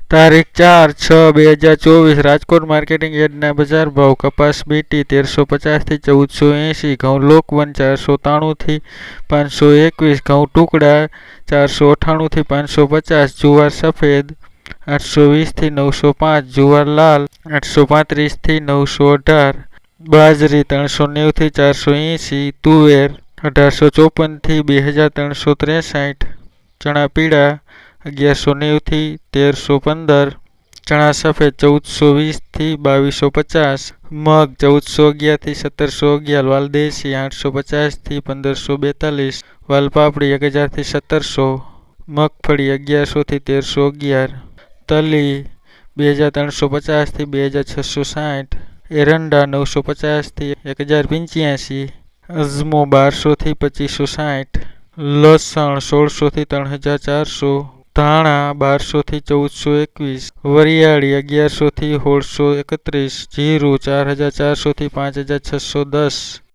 તારીખ 4/6/2024 રાજકોટ માર્કેટિંગ યાર્ડના બજાર ભાવ: કપાસ બીટી 1350 થી 1480, ઘઉં લોકવન 493 થી 521, ઘઉં ટુકડા 498 થી 550, જુવાર સફેદ 820 થી 905, જુવાર લાલ 835 થી 918, બાજરી 390 થી 480, તુવેર 1854 થી 2363, ચણા પીળા 1190 થી 1315, ચણા સફેદ 1420 થી 2250, મગ 1411 થી 1711, વાલદેશી 850 થી 1542, વાલપાપડી 1000 થી 1700, મગફળી 1100 થી 1311, તલી 2350 થી 2660, એરંડા 950 થી 1085, અજમો 1200 થી 2560, લસણ 1600 થી 3400, ધાણા 1200 થી 1421, વરિયાળી 1100 થી 1631, જીરું 4400 થી 5610,